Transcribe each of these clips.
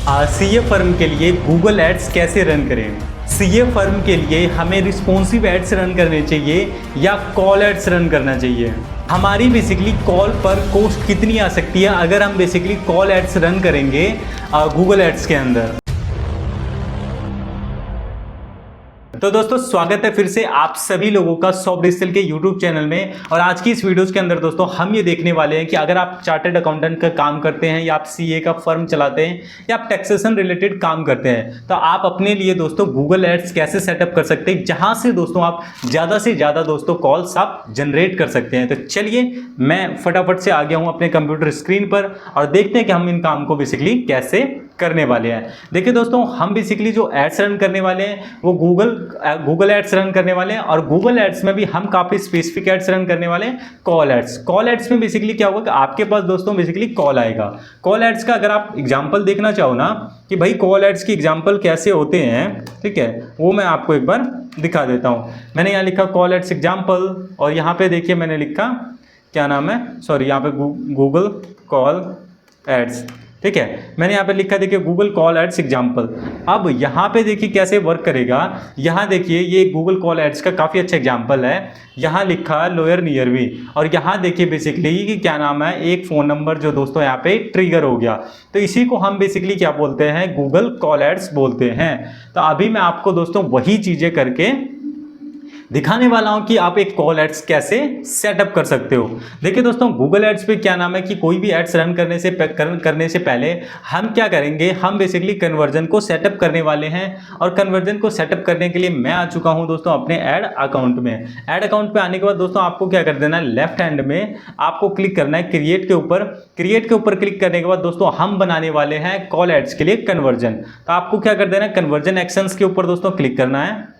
CA firm के लिए Google ads कैसे रन करें। सीए फर्म के लिए हमें रिस्पॉन्सिव एड्स रन करने चाहिए या कॉल एड्स रन करना चाहिए। हमारी बेसिकली कॉल पर कॉस्ट कितनी आ सकती है अगर हम बेसिकली कॉल एड्स रन करेंगे गूगल एड्स के अंदर। तो दोस्तों स्वागत है फिर से आप सभी लोगों का सॉफ्ट डिजिटल के यूट्यूब चैनल में। और आज की इस वीडियोस के अंदर दोस्तों हम ये देखने वाले हैं कि अगर आप चार्टर्ड अकाउंटेंट का काम करते हैं या आप सीए का फर्म चलाते हैं या आप टैक्सेशन रिलेटेड काम करते हैं तो आप अपने लिए दोस्तों गूगल एड्स कैसे सेटअप कर सकते हैं, जहां से दोस्तों आप ज़्यादा से ज़्यादा दोस्तों कॉल्स आप जनरेट कर सकते हैं। तो चलिए मैं फटाफट से आ गया हूँ अपने कंप्यूटर स्क्रीन पर और देखते हैं कि हम इन काम को बेसिकली कैसे करने वाले हैं। देखिए दोस्तों हम बेसिकली जो एड्स रन करने वाले हैं वो गूगल एड्स रन करने वाले हैं और गूगल एड्स में भी हम काफ़ी स्पेसिफिक एड्स रन करने वाले हैं कॉल एड्स। कॉल एड्स में बेसिकली क्या होगा कि आपके पास दोस्तों बेसिकली कॉल आएगा। कॉल एड्स का अगर आप एग्जांपल देखना चाहो ना कि भाई कॉल एड्स की एग्जांपल कैसे होते हैं, ठीक है, वो मैं आपको एक बार दिखा देता हूँ। मैंने यहाँ लिखा कॉल एड्स एग्जाम्पल और यहाँ पे देखिए मैंने लिखा क्या नाम है, सॉरी यहाँ पे गूगल कॉल एड्स, ठीक है, मैंने यहाँ पे लिखा देखिए गूगल कॉल एड्स एग्जाम्पल। अब यहाँ पे देखिए कैसे वर्क करेगा। यहाँ देखिए ये गूगल कॉल एड्स का काफ़ी अच्छा एग्जाम्पल है। यहाँ लिखा लोअर नियर भी और यहाँ देखिए बेसिकली कि क्या नाम है, एक फ़ोन नंबर जो दोस्तों यहाँ पे ट्रिगर हो गया। तो इसी को हम बेसिकली क्या बोलते हैं, गूगल कॉल एड्स बोलते हैं। तो अभी मैं आपको दोस्तों वही चीज़ें करके दिखाने वाला हूं कि आप एक कॉल एड्स कैसे सेटअप कर सकते हो। देखिए दोस्तों गूगल एड्स पे क्या नाम है कि कोई भी एड्स रन करने से पहले हम क्या करेंगे, हम बेसिकली कन्वर्जन को सेटअप करने वाले हैं। और कन्वर्जन को सेटअप करने के लिए मैं आ चुका हूं दोस्तों अपने ऐड अकाउंट में। ऐड अकाउंट पे आने के बाद दोस्तों आपको क्या कर देना है, लेफ्ट हैंड में आपको क्लिक करना है क्रिएट के ऊपर। क्रिएट के ऊपर क्लिक करने के बाद दोस्तों हम बनाने वाले हैं कॉल एड्स के लिए कन्वर्जन। तो आपको क्या कर देना है, कन्वर्जन एक्शंस के ऊपर दोस्तों क्लिक करना है।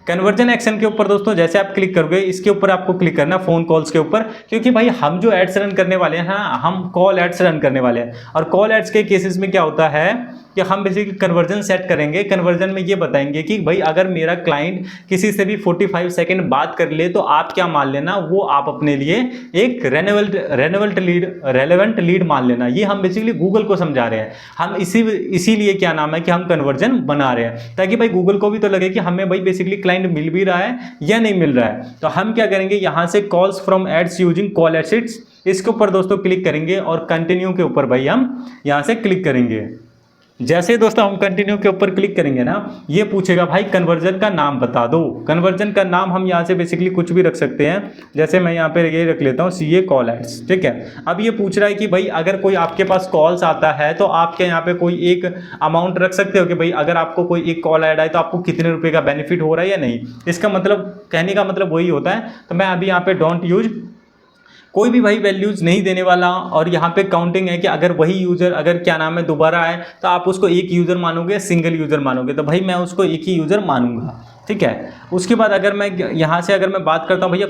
कन्वर्जन एक्शन के ऊपर दोस्तों जैसे आप क्लिक करोगे इसके ऊपर आपको क्लिक करना फोन कॉल्स के ऊपर, क्योंकि भाई हम जो एड्स रन करने वाले हैं हम कॉल एड्स रन करने वाले हैं। और कॉल एड्स के केसेस में क्या होता है कि हम बेसिकली कन्वर्जन सेट करेंगे। कन्वर्जन में ये बताएंगे कि भाई अगर मेरा क्लाइंट किसी से भी 45 सेकंड बात कर ले तो आप क्या मान लेना, वो आप अपने लिए एक रेलेवेंट लीड मान लेना। ये हम बेसिकली गूगल को समझा रहे हैं। हम इसीलिए क्या नाम है कि हम कन्वर्जन बना रहे हैं ताकि भाई गूगल को भी तो लगे कि हमें भाई बेसिकली क्लाइंट मिल भी रहा है या नहीं मिल रहा है। तो हम क्या करेंगे, यहां से calls from ads using call ads, इसके ऊपर दोस्तों क्लिक करेंगे और कंटिन्यू के ऊपर भाई हम यहां से क्लिक करेंगे। जैसे दोस्तों हम कंटिन्यू के ऊपर क्लिक करेंगे ना, ये पूछेगा भाई कन्वर्जन का नाम बता दो। कन्वर्जन का नाम हम यहाँ से बेसिकली कुछ भी रख सकते हैं। जैसे मैं यहाँ पे ये रख लेता हूँ सीए कॉल एड्स, ठीक है। अब ये पूछ रहा है कि भाई अगर कोई आपके पास कॉल्स आता है तो आप क्या यहाँ पे कोई एक अमाउंट रख सकते हो कि भाई अगर आपको कोई एक कॉल ऐड आए तो आपको कितने रुपये का बेनिफिट हो रहा है या नहीं। इसका मतलब कहने का मतलब वही होता है। तो मैं अभी यहाँ पे डोंट यूज कोई भी भाई वैल्यूज नहीं देने वाला। और यहाँ पे काउंटिंग है कि अगर वही यूजर अगर क्या नाम है दोबारा आए तो आप उसको एक यूजर मानोगे, सिंगल यूजर मानोगे। तो भाई मैं उसको एक ही यूजर मानूंगा, ठीक है। उसके बाद अगर मैं यहाँ से अगर मैं बात करता हूँ भैया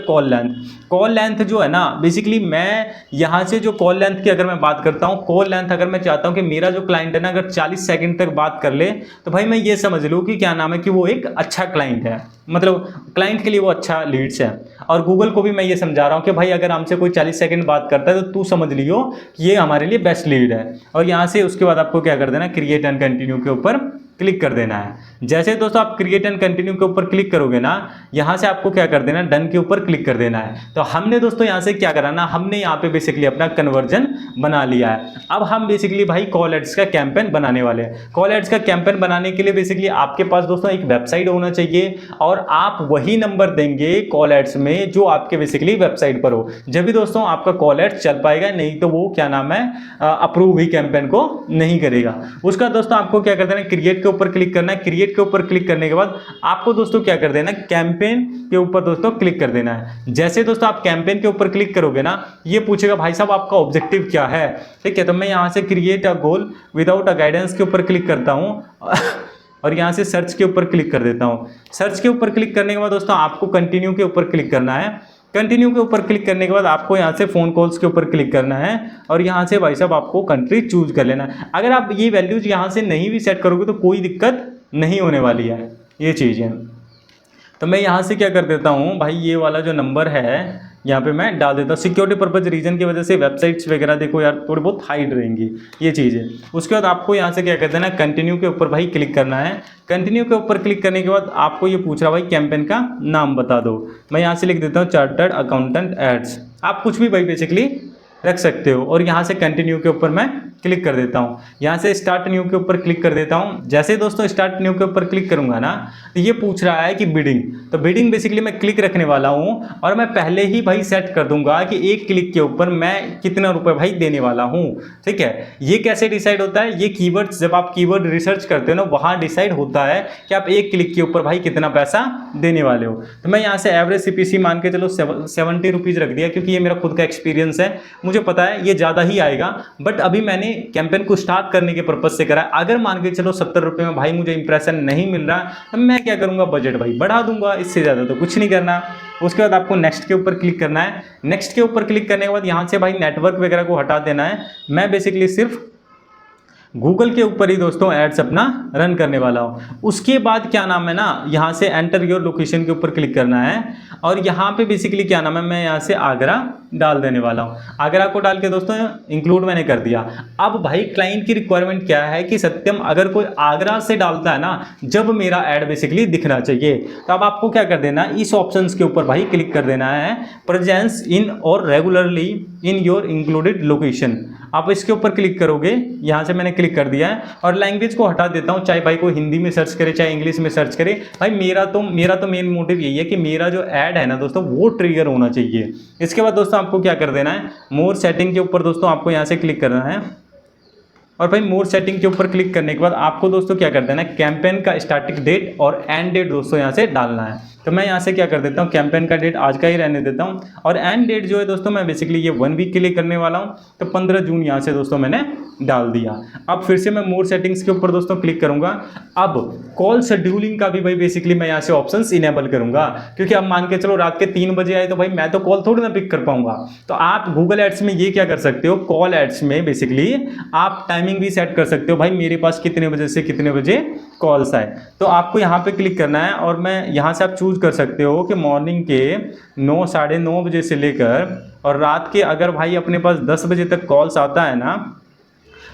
कॉल लेंथ जो है ना, बेसिकली मैं यहाँ से जो कॉल लेंथ की अगर मैं बात करता हूँ, कॉल लेंथ अगर मैं चाहता हूँ कि मेरा जो क्लाइंट है ना अगर 40 सेकंड तक बात कर ले तो भाई मैं ये समझ लूँ कि क्या नाम है कि वो एक अच्छा क्लाइंट है, मतलब क्लाइंट के लिए वो अच्छा लीड्स है। और गूगल को भी मैं ये समझा रहा हूँ कि भाई अगर हमसे कोई 40 सेकंड बात करता है तो तू समझ लियो कि ये हमारे लिए बेस्ट लीड है। और यहाँ से उसके बाद आपको क्या कर देना, क्रिएट एंड कंटिन्यू के ऊपर क्लिक कर देना है। जैसे दोस्तों आप क्रिएट एंड कंटिन्यू के ऊपर क्लिक करोगे ना, यहाँ से आपको क्या कर देना, डन के ऊपर क्लिक कर देना है। तो हमने दोस्तों यहाँ से क्या करा ना, हमने यहाँ पे बेसिकली अपना कन्वर्जन बना लिया है। अब हम बेसिकली भाई कॉल एड्स का कैंपेन बनाने वाले हैं। कॉल एड्स का कैंपेन बनाने के लिए बेसिकली आपके पास दोस्तों एक वेबसाइट होना चाहिए और आप वही नंबर देंगे कॉल एड्स में जो आपके बेसिकली वेबसाइट पर हो। जब भी दोस्तों आपका कॉल एड्स चल पाएगा, नहीं तो वो क्या नाम है अप्रूव ही कैंपेन को नहीं करेगा। उसका दोस्तों आपको क्या कर देना, क्रिएट के ऊपर क्लिक करना है। क्रिएट के ऊपर क्लिक करने के बाद आपको दोस्तों क्या कर देना, कैंपेन के ऊपर दोस्तों क्लिक कर देना है। जैसे दोस्तों आप कैंपेन के ऊपर क्लिक करोगे ना, ये पूछेगा भाई साहब आपका ऑब्जेक्टिव क्या है, ठीक है। तो मैं यहाँ से create a goal without a guidance के ऊपर क्लिक करता हूँ और यहाँ से सर्च के ऊपर क्लिक कर देता हूँ। सर्च के ऊपर क्लिक करने के बाद दोस्तों आपको कंटिन्यू के ऊपर क्लिक करना है। कंटिन्यू के ऊपर क्लिक करने के बाद आपको यहाँ से फ़ोन कॉल्स के ऊपर क्लिक करना है और यहाँ से भाई साहब आपको कंट्री चूज कर लेना है। अगर आप ये वैल्यूज यहाँ से नहीं भी सेट करोगे तो कोई दिक्कत नहीं होने वाली है, ये चीज़ है। तो मैं यहाँ से क्या कर देता हूँ भाई, ये वाला जो नंबर है यहाँ पे मैं डाल देता हूँ। सिक्योरिटी पर्पज रीजन की वजह से वेबसाइट्स वगैरह देखो यार थोड़ी बहुत हाइड रहेंगी, ये चीज़ है। उसके बाद आपको यहाँ से क्या कहते हैं ना, कंटिन्यू के ऊपर भाई क्लिक करना है। कंटिन्यू के ऊपर क्लिक करने के बाद आपको ये पूछ रहा भाई कैंपेन का नाम बता दो। मैं यहाँ से लिख देता हूँ चार्टर्ड अकाउंटेंट एड्स। आप कुछ भी भाई बेसिकली रख सकते हो। और यहाँ से कंटिन्यू के ऊपर मैं क्लिक कर देता हूँ। यहाँ से स्टार्ट न्यू के ऊपर क्लिक कर देता हूँ। जैसे दोस्तों स्टार्ट न्यू के ऊपर क्लिक करूँगा ना, तो ये पूछ रहा है कि बिडिंग, तो बिडिंग बेसिकली मैं क्लिक रखने वाला हूँ और मैं पहले ही भाई सेट कर दूंगा कि एक क्लिक के ऊपर मैं कितना रुपए भाई देने वाला हूँ। ठीक है, ये कैसे डिसाइड होता है, ये कीवर्ड्स जब आप कीवर्ड रिसर्च करते हो ना, वहाँ डिसाइड होता है कि आप एक क्लिक के ऊपर भाई कितना पैसा देने वाले हो। तो मैं यहाँ से एवरेज सीपीसी मान के चलो 70 रुपीज़ रख दिया, क्योंकि ये मेरा खुद का एक्सपीरियंस है, मुझे पता है ये ज़्यादा ही आएगा। बट अभी मैंने कैंपेन को स्टार्ट करने के पर्पज से करा है। अगर मान के चलो 70 रुपये में भाई मुझे इंप्रेशन नहीं मिल रहा, तो मैं क्या करूँगा, बजट भाई बढ़ा दूंगा, इससे ज़्यादा तो कुछ नहीं करना। उसके बाद आपको नेक्स्ट के ऊपर क्लिक करना है। नेक्स्ट के ऊपर क्लिक करने के बाद यहाँ से भाई नेटवर्क वगैरह को हटा देना है। मैं बेसिकली सिर्फ गूगल के ऊपर ही दोस्तों एड्स अपना रन करने वाला हूँ। उसके बाद क्या नाम है ना, यहाँ से एंटर योर लोकेशन के ऊपर क्लिक करना है और यहाँ पे बेसिकली क्या नाम है, मैं यहाँ से आगरा डाल देने वाला हूँ। आगरा को डाल के दोस्तों इंक्लूड मैंने कर दिया। अब भाई क्लाइंट की रिक्वायरमेंट क्या है कि सत्यम अगर कोई आगरा से डालता है ना, जब मेरा ऐड बेसिकली दिखना चाहिए, तो अब आपको क्या कर देना, इस ऑप्शंस के ऊपर भाई क्लिक कर देना है, प्रेजेंस इन और regularly in your included location. आप इसके ऊपर क्लिक करोगे, यहाँ से मैंने क्लिक कर दिया है और लैंग्वेज को हटा देता हूँ, चाहे भाई कोई हिंदी में सर्च करे चाहे इंग्लिश में सर्च करे। भाई मेरा तो मेन मोटिव यही है कि मेरा जो ऐड है ना दोस्तों वो ट्रिगर होना चाहिए। इसके बाद दोस्तों आपको क्या कर देना है, मोर सेटिंग के ऊपर दोस्तों आपको यहाँ से क्लिक करना है और भाई मोर सेटिंग के ऊपर क्लिक करने के बाद आपको दोस्तों क्या कर देना है, कैंपेन का स्टार्टिंग डेट और एंड डेट दोस्तों यहाँ से डालना है। तो मैं यहाँ से क्या कर देता हूँ, कैंपेन का डेट आज का ही रहने देता हूँ और एंड डेट जो है दोस्तों मैं बेसिकली ये 1 वीक के लिए करने वाला हूँ। तो 15 जून यहाँ से दोस्तों मैंने डाल दिया। अब फिर से मैं मोर सेटिंग्स के ऊपर दोस्तों क्लिक करूँगा। अब कॉल शेड्यूलिंग का भी भाई बेसिकली मैं यहाँ से ऑप्शंस इनेबल करूँगा, क्योंकि अब मान के चलो रात के 3 बजे आए तो भाई मैं तो कॉल थोड़ी ना पिक कर पाऊंगा। तो आप गूगल एड्स में ये क्या कर सकते हो, कॉल एड्स में बेसिकली आप टाइमिंग भी सेट कर सकते हो, भाई मेरे पास कितने बजे से कितने बजे कॉल्स आए। तो आपको यहाँ पे क्लिक करना है और मैं यहाँ से आप चूज कर सकते हो कि मॉर्निंग के 9 साढ़े 9 बजे से लेकर और रात के अगर भाई अपने पास 10 बजे तक कॉल्स आता है ना,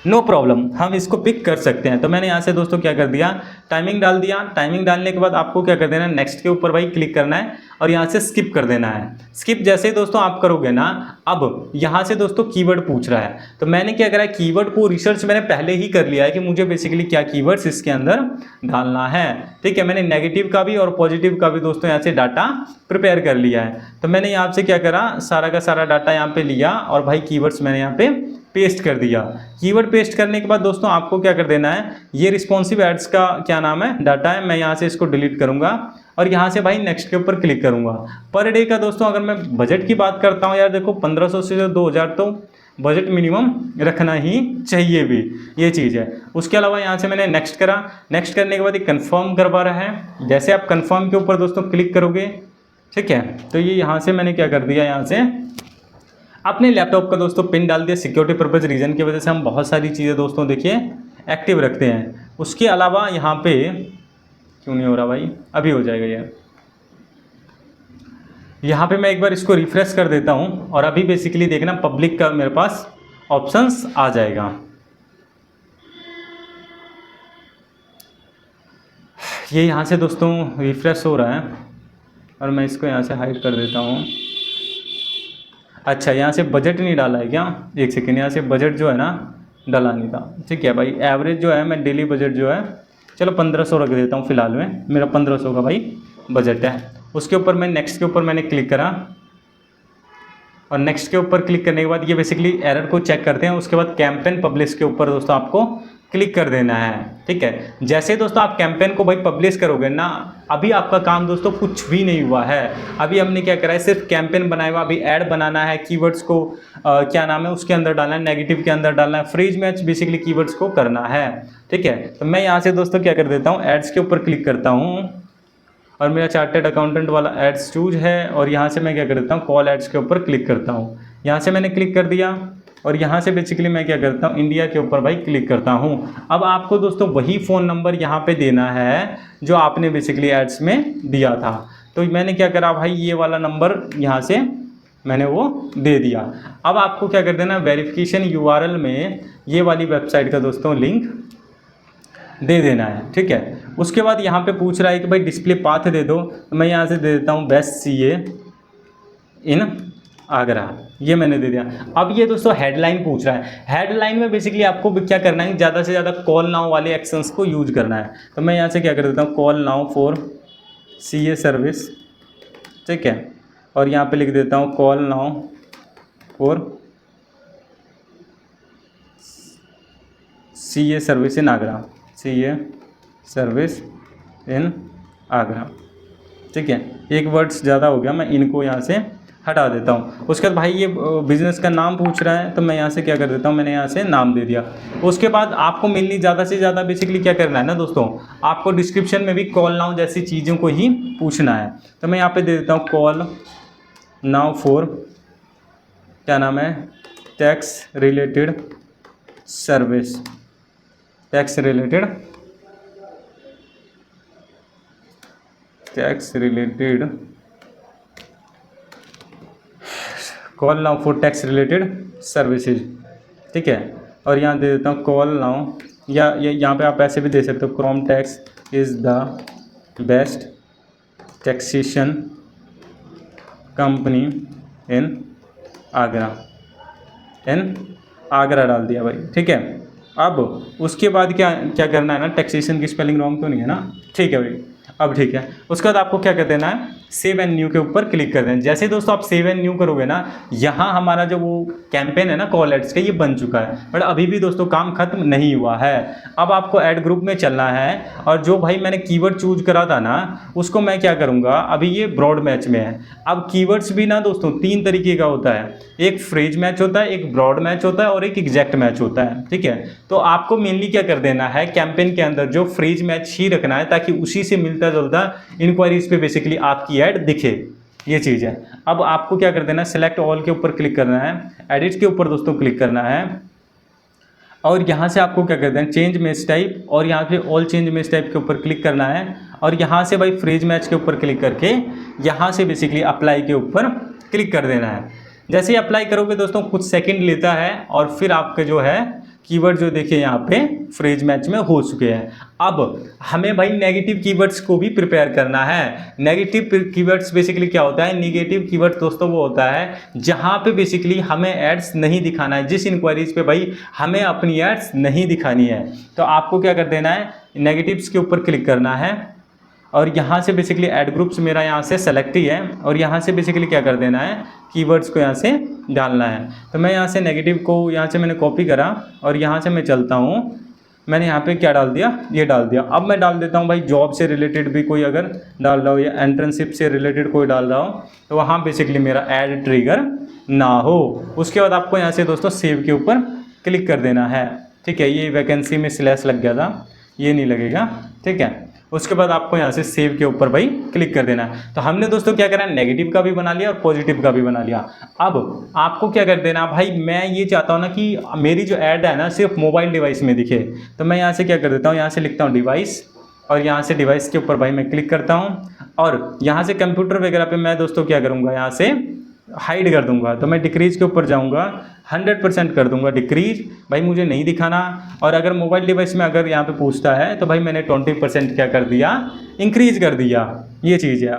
नो प्रॉब्लम, हम इसको पिक कर सकते हैं। तो मैंने यहाँ से दोस्तों क्या कर दिया, टाइमिंग डाल दिया। टाइमिंग डालने के बाद आपको क्या कर देना है, नेक्स्ट के ऊपर भाई क्लिक करना है और यहाँ से स्किप कर देना है। स्किप जैसे ही दोस्तों आप करोगे ना, अब यहाँ से दोस्तों कीवर्ड पूछ रहा है। तो मैंने क्या करा है, कीवर्ड को रिसर्च मैंने पहले ही कर लिया है कि मुझे बेसिकली क्या कीवर्ड्स इसके अंदर डालना है। ठीक है, मैंने नेगेटिव का भी और पॉजिटिव का भी दोस्तों यहाँ से डाटा प्रिपेयर कर लिया है। तो मैंने यहाँ से क्या करा, सारा का सारा डाटा यहाँ पे लिया और भाई कीवर्ड्स मैंने यहाँ पे पेस्ट कर दिया। कीवर्ड पेस्ट करने के बाद दोस्तों आपको क्या कर देना है, ये रिस्पॉन्सिव एड्स का क्या नाम है, डाटा है, मैं यहाँ से इसको डिलीट करूँगा और यहाँ से भाई नेक्स्ट के ऊपर क्लिक करूँगा। पर डे का दोस्तों अगर मैं बजट की बात करता हूँ यार, देखो 1500 से 2000 तो बजट मिनिमम रखना ही चाहिए भी, ये चीज़ है। उसके अलावा यहाँ से मैंने नेक्स्ट करा। नेक्स्ट करने के बाद ये कन्फर्म करवा रहा है। जैसे आप कन्फर्म के ऊपर दोस्तों क्लिक करोगे, ठीक है, तो ये यहाँ से मैंने क्या कर दिया, यहाँ से अपने लैपटॉप का दोस्तों पिन डाल दिया। सिक्योरिटी पर्पज़ रीज़न की वजह से हम बहुत सारी चीज़ें दोस्तों देखिए एक्टिव रखते हैं। उसके अलावा यहाँ पे क्यों नहीं हो रहा भाई, अभी हो जाएगा ये। यहाँ पे मैं एक बार इसको रिफ्रेश कर देता हूँ और अभी बेसिकली देखना पब्लिक का मेरे पास ऑप्शंस आ जाएगा। ये यहाँ से दोस्तों रिफ्रेश हो रहा है और मैं इसको यहाँ से हाइड कर देता हूँ। अच्छा, यहाँ से बजट नहीं डाला है क्या, एक सेकेंड, यहाँ से बजट जो है ना डाला नहीं था। ठीक है भाई, एवरेज जो है मैं डेली बजट जो है चलो 1500 रख देता हूँ फिलहाल में, मेरा 1500 का भाई बजट है। उसके ऊपर मैं नेक्स्ट के ऊपर मैंने क्लिक करा और नेक्स्ट के ऊपर क्लिक करने के बाद ये बेसिकली एरर को चेक करते हैं। उसके बाद कैंपेन पब्लिश के ऊपर दोस्तों आपको क्लिक कर देना है। ठीक है, जैसे दोस्तों आप कैंपेन को भाई पब्लिश करोगे ना, अभी आपका काम दोस्तों कुछ भी नहीं हुआ है। अभी हमने क्या करा है, सिर्फ कैंपेन बनाया हुआ, अभी ऐड बनाना है, कीवर्ड्स को क्या नाम है उसके अंदर डालना है, नेगेटिव के अंदर डालना है, फ्रीज मैच बेसिकली कीवर्ड्स को करना है। ठीक है, तो मैं यहाँ से दोस्तों क्या कर देता हूँ, एड्स के ऊपर क्लिक करता हूँ और मेरा चार्टर्ड अकाउंटेंट वाला एड्स चूज है और यहाँ से मैं क्या कर देता हूँ, कॉल एड्स के ऊपर क्लिक करता हूँ। यहाँ से मैंने क्लिक कर दिया और यहाँ से बेसिकली मैं क्या करता हूँ, इंडिया के ऊपर भाई क्लिक करता हूँ। अब आपको दोस्तों वही फ़ोन नंबर यहाँ पे देना है जो आपने बेसिकली एड्स में दिया था। तो मैंने क्या करा भाई, ये वाला नंबर यहाँ से मैंने वो दे दिया। अब आपको क्या कर देना, वेरिफिकेशन यूआरएल में ये वाली वेबसाइट का दोस्तों लिंक दे देना है, ठीक है। उसके बाद यहाँ पे पूछ रहा है कि भाई डिस्प्ले पाथ दे दो, तो मैं यहाँ से दे देता हूँ बेस्ट सीए इन आगरा, ये मैंने दे दिया। अब ये दोस्तों हेडलाइन पूछ रहा है। हेडलाइन में बेसिकली आपको क्या करना है, ज़्यादा से ज़्यादा कॉल नाउ वाले एक्शंस को यूज करना है। तो मैं यहाँ से क्या कर देता हूँ, call now for CA service, ठीक है। और यहाँ पे लिख देता हूँ call now for CA service in Agra, CA service in Agra, ठीक है। एक वर्ड्स ज़्यादा हो गया, मैं इनको यहाँ से हटा देता हूँ। उसके बाद भाई ये बिज़नेस का नाम पूछ रहा है, तो मैं यहाँ से क्या कर देता हूँ, मैंने यहाँ से नाम दे दिया। उसके बाद आपको मेनली ज़्यादा से ज़्यादा बेसिकली क्या करना है ना दोस्तों, आपको डिस्क्रिप्शन में भी कॉल नाउ जैसी चीज़ों को ही पूछना है। तो मैं यहाँ पे दे देता हूँ कॉल नाउ फॉर क्या नाम है, tax related service, tax related call now for tax related services, ठीक है। और यहाँ दे देता हूँ कॉल नाउ, या यहाँ पे आप ऐसे भी दे सकते हो, Chrome tax is the best taxation company इन आगरा, आगरा डाल दिया भाई, ठीक है। अब उसके बाद क्या क्या करना है ना, टैक्सेशन की स्पेलिंग रॉन्ग तो नहीं है ना, ठीक है भाई। अब ठीक है, उसके बाद आपको क्या कर देना है, सेव एंड न्यू के ऊपर क्लिक कर देना। जैसे दोस्तों आप सेव एंड न्यू करोगे ना, यहाँ हमारा जो वो कैंपेन है ना कॉल एड्स का, ये बन चुका है, बट अभी भी दोस्तों काम खत्म नहीं हुआ है। अब आपको ऐड ग्रुप में चलना है, और जो भाई मैंने कीवर्ड चूज करा था ना, उसको मैं क्या करूँगा, अभी ये ब्रॉड मैच में है। अब कीवर्ड्स भी ना दोस्तों 3 तरीके का होता है, एक फ्रेज मैच होता है, एक ब्रॉड मैच होता है, और एक एग्जैक्ट मैच होता है, ठीक है। तो आपको मेनली क्या कर देना है, कैंपेन के अंदर जो फ्रेज मैच ही रखना है, ताकि उसी से मिलता जुलता इंक्वायरीज पे बेसिकली आपकी ऐड दिखे, ये चीज़ है। अब आपको क्या कर देना है, सेलेक्ट ऑल के ऊपर क्लिक करना है, एडिट के ऊपर दोस्तों क्लिक करना है, और यहाँ से आपको क्या करते हैं, चेंज मैच टाइप, और यहाँ पे ऑल चेंज मैच टाइप के ऊपर क्लिक करना है, और यहाँ से भाई फ्रेज मैच के ऊपर क्लिक करके यहाँ से बेसिकली अप्लाई के ऊपर क्लिक कर देना है। जैसे ही अप्लाई करोगे दोस्तों कुछ सेकंड लेता है, और फिर आपके जो है कीवर्ड जो देखिए यहाँ पे फ्रेज मैच में हो चुके हैं। अब हमें भाई नेगेटिव कीवर्ड्स को भी प्रिपेयर करना है। नेगेटिव कीवर्ड्स बेसिकली क्या होता है, नेगेटिव कीवर्ड्स दोस्तों वो होता है जहाँ पे बेसिकली हमें एड्स नहीं दिखाना है, जिस इंक्वायरीज पे भाई हमें अपनी एड्स नहीं दिखानी है। तो आपको क्या कर देना है, नेगेटिव्स के ऊपर क्लिक करना है, और यहाँ से बेसिकली ऐड ग्रुप्स मेरा यहाँ से सेलेक्ट ही है, और यहाँ से बेसिकली क्या कर देना है, कीवर्ड्स को यहाँ से डालना है। तो मैं यहाँ से नेगेटिव को यहाँ से मैंने कॉपी करा, और यहाँ से मैं चलता हूँ, मैंने यहाँ पे क्या डाल दिया, ये डाल दिया। अब मैं डाल देता हूँ भाई जॉब से रिलेटेड भी कोई अगर डाल रहा हो, या एंट्रेंशिप से रिलेटेड कोई डाल रहा हो, तो वहाँ बेसिकली मेरा ऐड ट्रिगर ना हो। उसके बाद आपको यहाँ से दोस्तों सेव के ऊपर क्लिक कर देना है, ठीक है। ये वैकेंसी में स्लैश लग गया था, ये नहीं लगेगा, ठीक है। उसके बाद आपको यहाँ से सेव के ऊपर भाई क्लिक कर देना है। तो हमने दोस्तों क्या करा, नेगेटिव का भी बना लिया और पॉजिटिव का भी बना लिया। अब आपको क्या कर देना भाई, मैं ये चाहता हूँ ना कि मेरी जो ऐड है ना सिर्फ मोबाइल डिवाइस में दिखे, तो मैं यहाँ से क्या कर देता हूँ, यहाँ से लिखता हूँ डिवाइस, और यहाँ से डिवाइस के ऊपर भाई मैं क्लिक करता हूँ, और यहाँ से कंप्यूटर वगैरह पे मैं दोस्तों क्या करूँगा, यहाँ से हाइड कर दूंगा। तो मैं डिक्रीज के ऊपर जाऊंगा, 100% कर दूंगा डिक्रीज, भाई मुझे नहीं दिखाना। और अगर मोबाइल डिवाइस में अगर यहाँ पे पूछता है, तो भाई मैंने 20% क्या कर दिया, इंक्रीज कर दिया, ये चीज़ है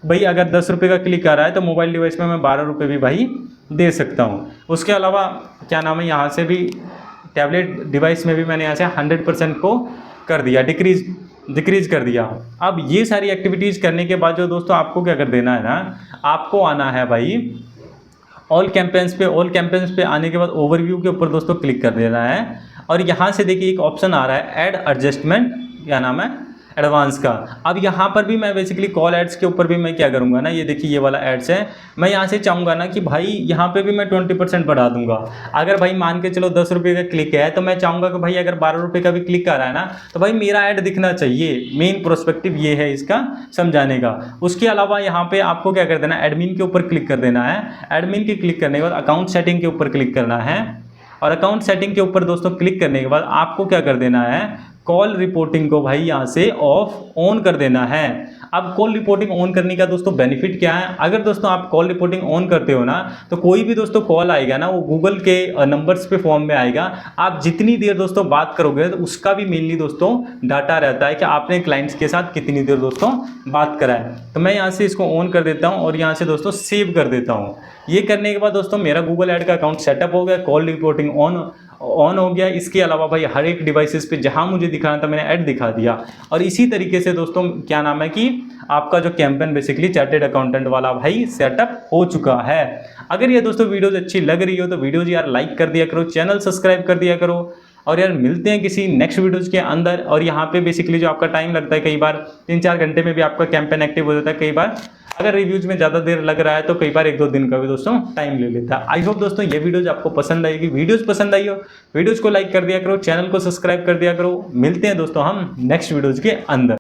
भाई। अगर 10 रुपये का क्लिक आ रहा है, तो मोबाइल डिवाइस में मैं 12 रुपये भी भाई दे सकता हूँ। उसके अलावा क्या नाम है, यहाँ से भी टैबलेट डिवाइस में भी मैंने यहाँ से 100% को कर दिया, डिक्रीज कर दिया। अब ये सारी एक्टिविटीज़ करने के बाद जो दोस्तों आपको क्या कर देना है ना, आपको आना है भाई ऑल कैंपेन्स पे आने के बाद ओवरव्यू के ऊपर दोस्तों क्लिक कर देना है, और यहाँ से देखिए एक ऑप्शन आ रहा है ऐड एडजस्टमेंट, क्या नाम है, एडवांस का। अब यहाँ पर भी मैं बेसिकली कॉल एड्स के ऊपर भी मैं क्या करूँगा ना, ये देखिए ये वाला एड्स है, मैं यहाँ से चाहूँगा ना कि भाई यहाँ पे भी मैं 20% बढ़ा दूंगा। अगर भाई मान के चलो 10 रुपये का क्लिक है, तो मैं चाहूँगा कि भाई अगर 12 रुपये का भी क्लिक आ रहा है ना, तो भाई मेरा ऐड दिखना चाहिए। मेन प्रोस्पेक्टिव ये है इसका समझाने का। उसके अलावा यहाँ पे आपको क्या कर देना है, एडमिन के ऊपर क्लिक कर देना है। एडमिन के क्लिक करने के बाद अकाउंट सेटिंग के ऊपर क्लिक करना है, और अकाउंट सेटिंग के ऊपर दोस्तों क्लिक करने के बाद आपको क्या कर देना है, कॉल रिपोर्टिंग को भाई यहाँ से ऑन कर देना है। अब कॉल रिपोर्टिंग ऑन करने का दोस्तों बेनिफिट क्या है, अगर दोस्तों आप कॉल रिपोर्टिंग ऑन करते हो ना तो कोई भी दोस्तों कॉल आएगा ना वो गूगल के नंबर्स पे फॉर्म में आएगा। आप जितनी देर दोस्तों बात करोगे तो उसका भी मेनली दोस्तों डाटा रहता है कि आपने क्लाइंट्स के साथ कितनी देर दोस्तों बात करा है। तो मैं यहाँ से इसको ऑन कर देता हूँ और यहाँ से दोस्तों सेव कर देता हूँ। ये करने के बाद दोस्तों मेरा गूगल ऐड का अकाउंट सेटअप हो गया, कॉल रिपोर्टिंग ऑन हो गया। इसके अलावा भाई हर एक डिवाइसेस पे जहां मुझे दिखाना था मैंने ऐड दिखा दिया। और इसी तरीके से दोस्तों क्या नाम है कि आपका जो कैंपेन बेसिकली चार्टेड अकाउंटेंट वाला भाई सेटअप हो चुका है। अगर ये दोस्तों वीडियोज अच्छी लग रही हो तो वीडियोज यार लाइक कर दिया करो, चैनल सब्सक्राइब कर दिया करो। और यार मिलते हैं किसी नेक्स्ट वीडियोज के अंदर। और यहाँ पे बेसिकली जो आपका टाइम लगता है, कई बार 3-4 घंटे में भी आपका कैंपेन एक्टिव हो जाता है। कई बार अगर रिव्यूज में ज़्यादा देर लग रहा है तो कई बार 1-2 दिन का भी दोस्तों टाइम ले लेता है। आई होप दोस्तों ये वीडियोज आपको पसंद आएगी। वीडियोज पसंद आई हो वीडियोज को लाइक कर दिया करो, चैनल को सब्सक्राइब कर दिया करो। मिलते हैं दोस्तों हम नेक्स्ट वीडियोज के अंदर।